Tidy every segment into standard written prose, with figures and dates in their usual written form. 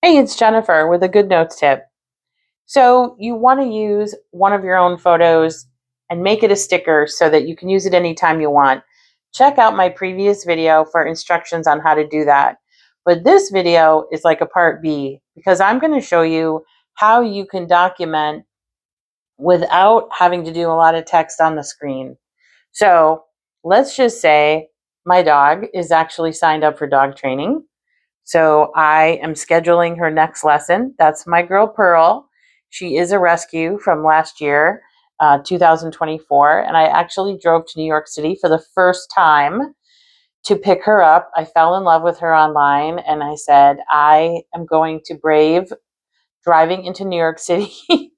Hey, it's Jennifer with a Goodnotes tip. So you want to use one of your own photos and make it a sticker so that you can use it anytime you want. Check out my previous video for instructions on how to do that. But this video is like a part B because I'm going to show you how you can document without having to do a lot of text on the screen. So let's just say my dog is actually signed up for dog training. So I am scheduling her next lesson. That's my girl Pearl. She is a rescue from last year, 2024. And I actually drove to New York City for the first time to pick her up. I fell in love with her online and I said, I am going to brave driving into New York City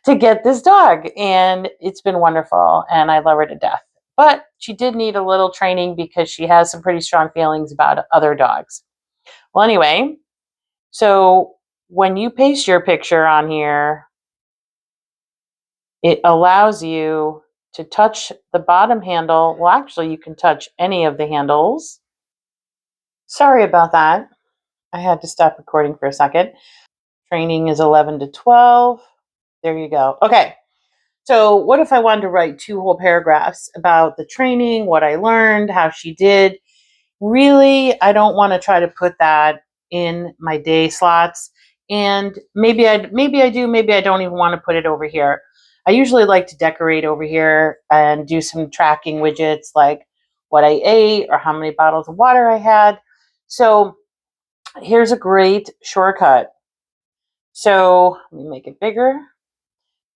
to get this dog. And it's been wonderful and I love her to death. But she did need a little training because she has some pretty strong feelings about other dogs. Well, anyway, so when you paste your picture on here, it allows you to touch the bottom handle. Well, actually, you can touch any of the handles. Sorry about that. I had to stop recording for a second. Training is 11 to 12. There you go. Okay. So what if I wanted to write 2 whole paragraphs about the training, what I learned, how she did? Really, I don't want to try to put that in my day slots. And maybe I do, maybe I don't even want to put it over here. I usually like to decorate over here and do some tracking widgets like what I ate or how many bottles of water I had. So here's a great shortcut. So let me make it bigger.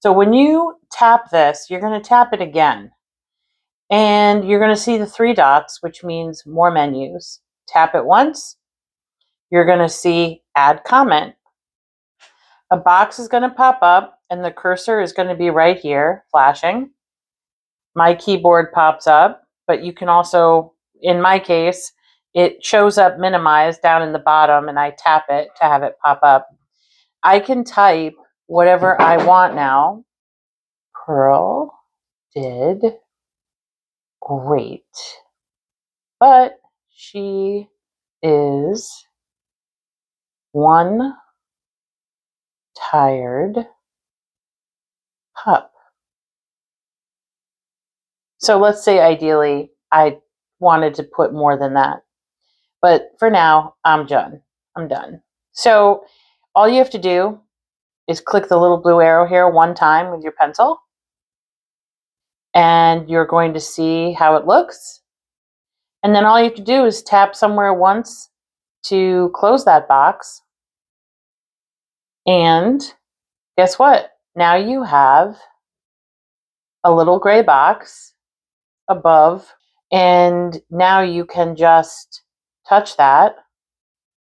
So when you tap this, you're going to tap it again. And you're going to see the 3 dots, which means more menus. Tap it once. You're going to see add comment. A box is going to pop up and the cursor is going to be right here flashing. My keyboard pops up, but you can also, in my case, it shows up minimized down in the bottom and I tap it to have it pop up. I can type whatever I want now. Pearl did great, but she is one tired pup. So let's say ideally I wanted to put more than that. But for now, I'm done. I'm done. So all you have to do is click the little blue arrow here one time with your pencil. And you're going to see how it looks. And then all you have to do is tap somewhere once to close that box. And guess what? Now you have a little gray box above, and now you can just touch that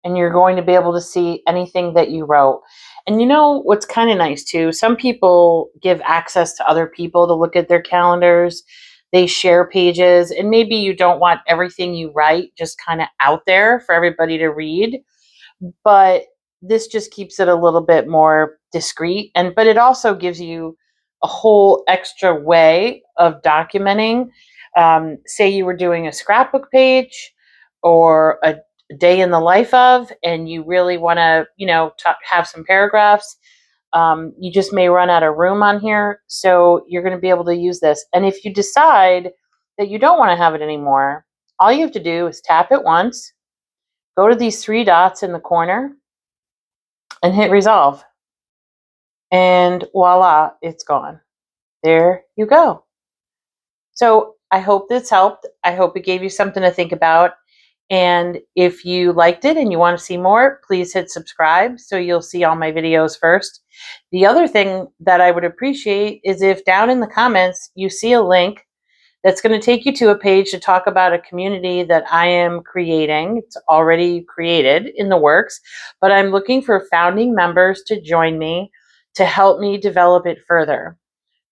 and you're going to be able to see anything that you wrote. And you know what's kind of nice too? Some people give access to other people to look at their calendars. They share pages, and maybe you don't want everything you write just kind of out there for everybody to read, but this just keeps it a little bit more discreet. But it also gives you a whole extra way of documenting. Say you were doing a scrapbook page or a day in the life of, and you really want to, have some paragraphs. You just may run out of room on here. So you're going to be able to use this. And if you decide that you don't want to have it anymore, all you have to do is tap it once, go to these 3 dots in the corner and hit resolve. And voila, it's gone. There you go. So I hope this helped. I hope it gave you something to think about. And if you liked it and you want to see more, please hit subscribe so you'll see all my videos first. The other thing that I would appreciate is if down in the comments you see a link that's going to take you to a page to talk about a community that I am creating. It's already created, in the works, but I'm looking for founding members to join me to help me develop it further.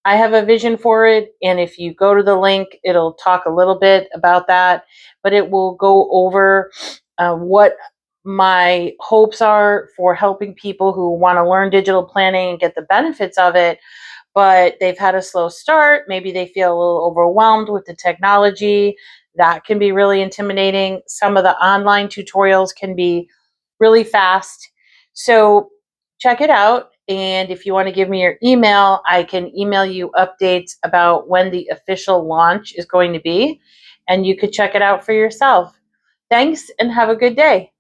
I have a vision for it, and if you go to the link, it'll talk a little bit about that, but it will go over what my hopes are for helping people who want to learn digital planning and get the benefits of it, but they've had a slow start. Maybe they feel a little overwhelmed with the technology. That can be really intimidating. Some of the online tutorials can be really fast. So check it out. And if you want to give me your email, I can email you updates about when the official launch is going to be, and you could check it out for yourself. Thanks and have a good day.